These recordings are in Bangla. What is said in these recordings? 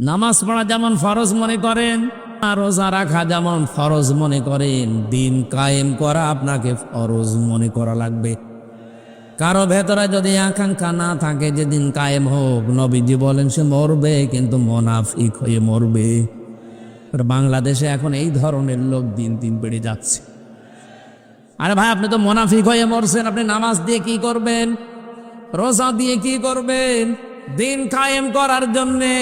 নামাজ পড়া যেমন ফরজ মনে করেন, রোজা রাখা যেমন ফরজ মনে করেন, দিন কায়েম করা আপনাকে ফরজ মনে করা লাগবে। কারো ভেতরে যদি আকাঙ্ক্ষা না থাকে যে দিন কায়েম হোক, নবীজি বলেন সে মরবে, কিন্তু মুনাফিক হয়ে মরবে। বাংলাদেশে এখন এই ধরনের লোক দিন দিন বেড়ে যাচ্ছে। আরে ভাই, আপনি তো মুনাফিক হয়ে মরছেন, আপনি নামাজ দিয়ে কি করবেন? রোজা দিয়ে কি করবেন? দিন কায়েম করার জন্যে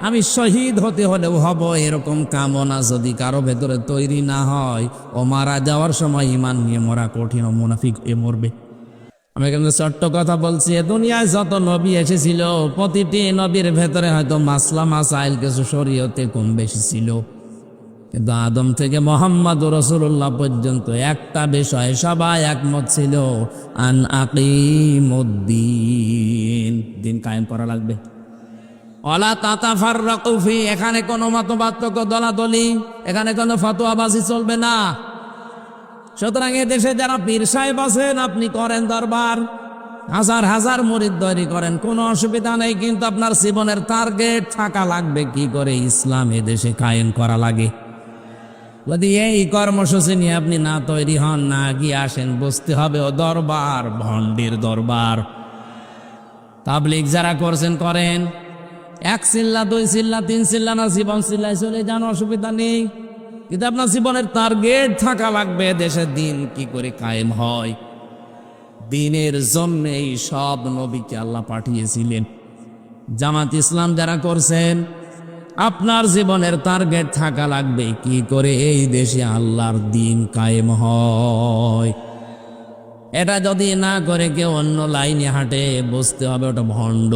আমি শহীদ হতে হলেও হব, এরকম কামনা যদি কারো ভেতরে তৈরি না হয়, ও মারা যাওয়ার সময় ঈমান নিয়ে মরা কঠিন, ও মুনাফিক হয়ে মরবে। আমি কিন্তু ছোট্ট কথা বলছি, দুনিয়ায় যত নবী এসেছিল প্রতিটি নবীর ভেতরে হয়তো মাসলা মাসাইল কিছু শরীয়তে কম বেশি ছিল, কিন্তু আদম থেকে মোহাম্মদ রাসূলুল্লাহ পর্যন্ত একটা বিষয়ে সবাই একমত ছিল, আন আকিমুদ্দিন, দিন কায়েম করা লাগবে। ওয়ালা তাতাফাররাকু ফি, এখানে কোনো মতপার্থক্য দলাদলি, এখানে কোনো ফতোয়াবাজি চলবে না। সুতরাং এদেশে যারা পীর সাহেব আছেন, আপনি করেন দরবার, হাজার হাজার মুরিদ তৈরি করেন, কোনো অসুবিধা নেই, কিন্তু আপনার জীবনের টার্গেট থাকা লাগবে কি করে ইসলাম এদেশে কায়েম করা লাগে। যদি এই কর্মসূচি নিয়ে আপনি না তৈরি হন, না গিয়ে আসেন, বুঝতে হবে ও দরবার ভণ্ডের দরবার। তাবলীগ যারা করছেন করেন, এক চিল্লা, দুই চিল্লা, তিন চিল্লা না, জীবন চিল্লায় চলে যান, অসুবিধা নেই, কিন্তু আপনার জীবনের টার্গেট থাকা লাগবে দেশের দিন কি করে কায়েম হয়। দিনের জন্যেই সব নবীকে আল্লাহ পাঠিয়েছিলেন। জামাত ইসলাম যারা করছেন, আপনার জীবনের টার্গেট থাকা লাগবে কি করে এই দেশে আল্লাহর দিন কায়েম হয়। এটা যদি না করে কেউ অন্য লাইনে হাঁটে, বুঝতে হবে ওটা ভণ্ড।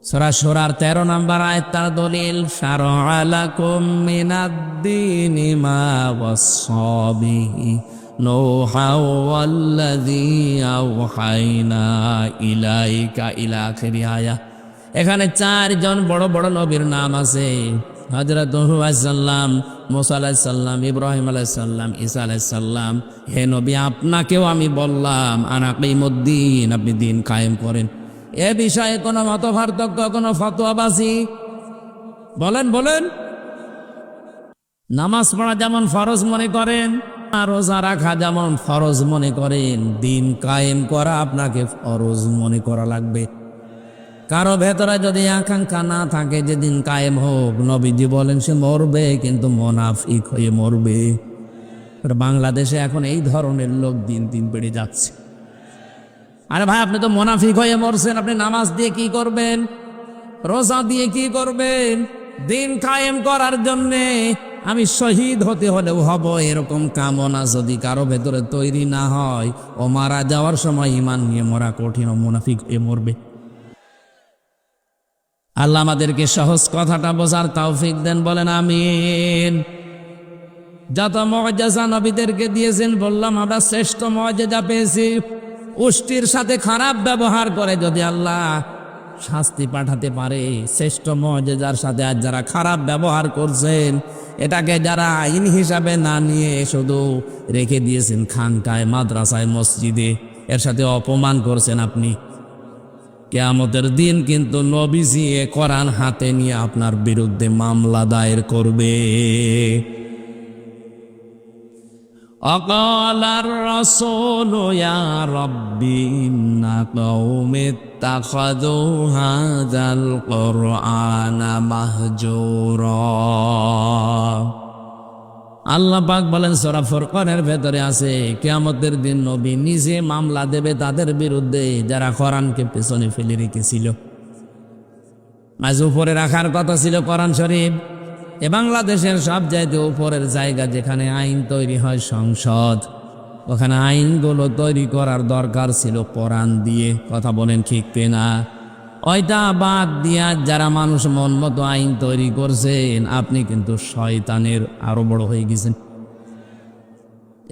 সূরা শূরার 13 নম্বর আয়াত তার দলিল, শারআ লাকুম মিনাদ-দীনি মা ওয়াসসা বিহি নূহা ওয়াল্লাযী আওহাইনা ইলাইকা ইলা আখিরি আয়া। এখানে 4 জন বড় বড় নবীর নাম আছে, হযরত নূহ আলাইহিস সালাম, মুসা আলাইহিস সালাম, ইব্রাহিম আলাইহিস সালাম, ঈসা আলাইহিস সালাম। হে নবী, আপনাকেও আমি বললাম আন আকিমুদ্দিন, আপনি দিন কায়েম করেন। এ বিষয়ে কোনো মতপার্থক্য, কোনো ফতোয়াবাজি বলেন বলেন। নামাজ পড়া যেমন ফরজ মনে করেন, রোজা রাখা যেমন ফরজ মনে করেন, দিন কায়েম করা আপনাকে ফরজ মনে করা লাগবে। কারো ভেতরে যদি আকাঙ্ক্ষা না থাকে যে দিন কায়েম হোক, নবীজি বলেন সে মরবে, কিন্তু মুনাফিক হয়ে মরবে। বাংলাদেশে এখন এই ধরনের লোক দিন দিন বেড়ে যাচ্ছে। আরে ভাই, আপনি তো মুনাফিক হয়ে মরছেন, আপনি নামাজ দিয়ে কি করবেন? রোজা দিয়ে কি করবেন? দিন কায়েম করার জন্যে আমি শহীদ হতে হলেও হব, এরকম কামনা যদি কারো ভেতরে তৈরি না হয়, ও মারা যাওয়ার সময় ঈমান নিয়ে মরা কঠিন, ও মুনাফিক হয়ে মরবে। আল্লাহ আমাদেরকে সহজ কথাটা বোঝার তৌফিক দেন, বলেন আমিন। যত মুআজিজা নবীদেরকে দিয়েছেন, বললাম আমরা শ্রেষ্ঠ মুআজিজা পেয়েছি। উষ্টির সাথে খারাপ ব্যবহার করে যদি আল্লাহ শাস্তি পাঠাতে পারে, শ্রেষ্ঠ মুআজিজার সাথে আজ যারা খারাপ ব্যবহার করছেন, এটাকে যারা আইন হিসাবে না নিয়ে শুধু রেখে দিয়েছেন খানকায়, মাদ্রাসায়, মসজিদে, এর সাথে অপমান করছেন আপনি। কিয়ামতের দিন কিন্তু নবীজি এ কোরআন হাতে নিয়ে আপনার বিরুদ্ধে মামলা দায়ের করবে। অকালার রাসূল ইয়া রাব্বি ইন্না কওমি ইত্তাখাযু হাযাল কুরআনা মাহজুরা। আল্লাহ পাক বলেন সূরা ফুরকানের ভেতরে আছে, কিয়ামতের দিন নবী নিজে মামলা দেবে তাদের বিরুদ্ধে যারা কোরআনকে পেছনে ফেলে রেখেছিল। আজ উপরে রাখার কথা ছিল কোরআন শরীফ। এ বাংলাদেশের সব চাইতে উপরের জায়গা যেখানে আইন তৈরি হয়, সংসদ, ওখানে আইনগুলো তৈরি করার দরকার ছিল কোরআন দিয়ে। কথা বলেন ঠিক না? ওইটা বাদ দিয়া যারা মানুষ মন মতো আইন তৈরি করছেন, আপনি কিন্তু শয়তানের আরো বড় হয়ে গেছেন।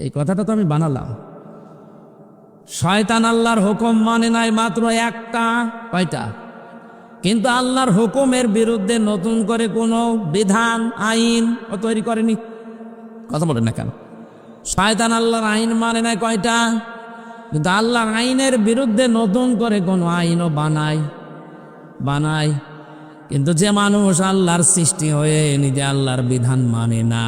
এই কথাটা তো আমি বানালাম। শয়তান আল্লাহর হুকুম মানে নাই মাত্র একটা, কয়টা? কিন্তু আল্লাহর হুকুমের বিরুদ্ধে নতুন করে কোনো বিধান, আইন ও তৈরি করেনি। কথা বলেন না কেন? শয়তান আল্লাহর আইন মানে নাই কয়টা, কিন্তু আল্লাহর আইনের বিরুদ্ধে নতুন করে কোনো আইনও বানায়। কিন্তু যে মানুষ আল্লাহর সৃষ্টি হয়ে নিজে আল্লাহর বিধান মানে না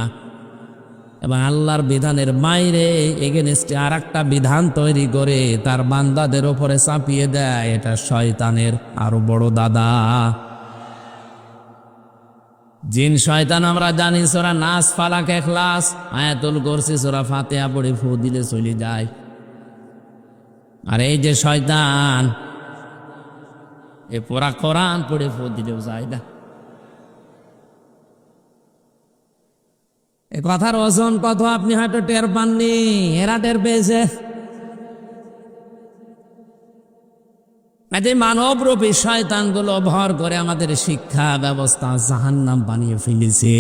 এবং আল্লাহর বিধানের বাইরে এগেনস্টে আর একটা বিধান তৈরি করে তার বান্দাদের ওপরে চাপিয়ে দেয়, এটা শয়তানের আরো বড় দাদা। জিন শয়তান আমরা জানি সূরা নাস, ফালাক, ইখলাস, আয়াতুল কুরসি, সূরা ফাতিহা পড়ে ফু দিলে চলে যায়। আর এই যে শয়তান, এ পুরা কোরআন পড়ে ফু দিলেও যায় না। এ কথার ওজন কত আপনি হয়তো টের পাননি, এরা টের পেয়েছে। এই মানবরূপী শয়তানগুলো ভর করে আমাদের শিক্ষা ব্যবস্থা জাহান্নাম বানিয়ে ফেলেছে।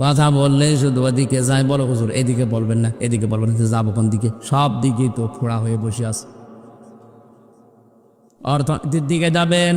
কথা বললে শুধু ওদিকে যায়, বলো হুজুর এদিকে বলবেন না, এদিকে বলবেন না, যাবো কোন দিকে? সব দিকেই তো ফোড়া হয়ে বসে আছে। অর্থনীতির দিকে যাবেন,